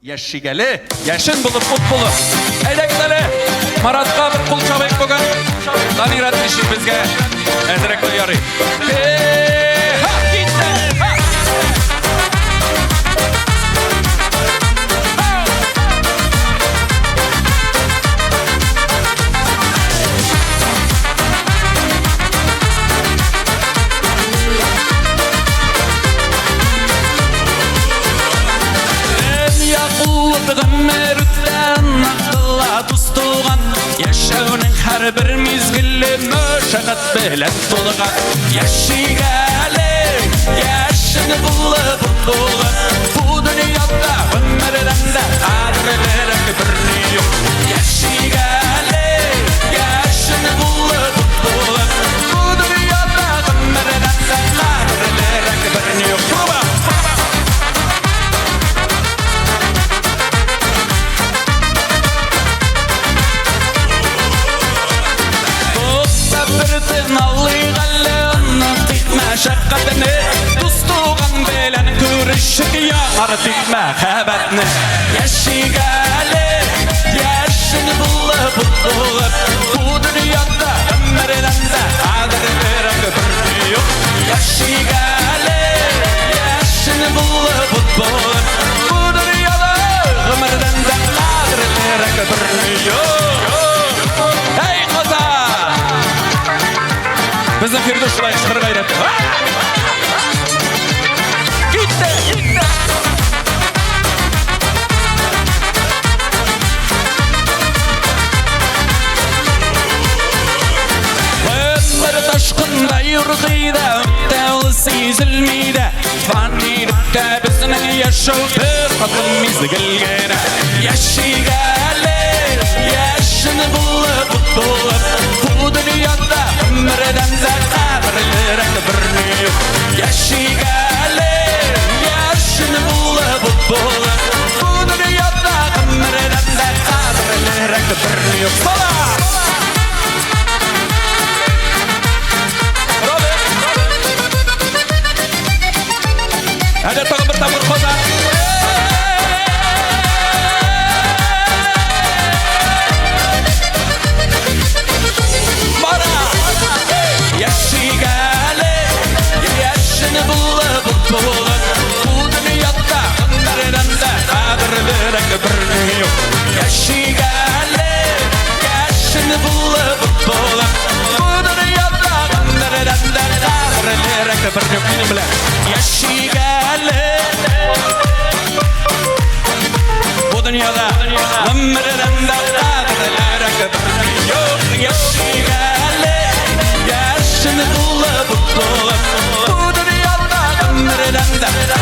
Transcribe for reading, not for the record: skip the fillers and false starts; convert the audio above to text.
Yaşigeli, yaşın bulup futbolu. Eydekleri, Marat'a bir kul çabuk bugün. Danirat işin bizge. Edrekli yarı. Ha, gitti. Ha. Meruttan akılla tustuğan Yaşağının her bir mizgili müşakat bilen tolgan Yaşigali, yaşını bulup bulup Bu dünyada ömürden de adrelerek birni yok Yaşigali, yaşını bulup bulup Bu dünyada ömürden de adrelerek birni yok Şakkatını tustuğun belen kürüşük yanar dikme hebatını Yaşigali, yaşını bulup bulup Bu dünyada ömürden de adrelerek birni yok Yaşigali, yaşını bulup bulup Bu dünyada ömürden de adrelerek birni yok Hey kıza! Bizim Firduş'la çıkır gayret. Gitti, gitti. Ömür taşkında yurgıyda, ömdağlı sezilmeyde Fanilipte bizning yaşav bir qatımız gelgene Yaşigali, yaşını bulup bulup Bu dünyada ömreden de kadrlerek birni yok Yaşigali, yaşını bulup bulup Bu dünyada ömreden de kadrlerek birni yok Hadi takım bir tabur koza Bana Yaşigali, yaşını bulup bulup Bu dünyada ömreden de kadrlerek birni yok Yaşigali, yaşını bulup bulup Bu dünyada ömreden de kadrlerek birni yok Benim bile Yaşigali Bu dünyada ömreden de kadrlerek birni yok Yaşigali, yaşını bulup bulup Bu dünyada ömreden de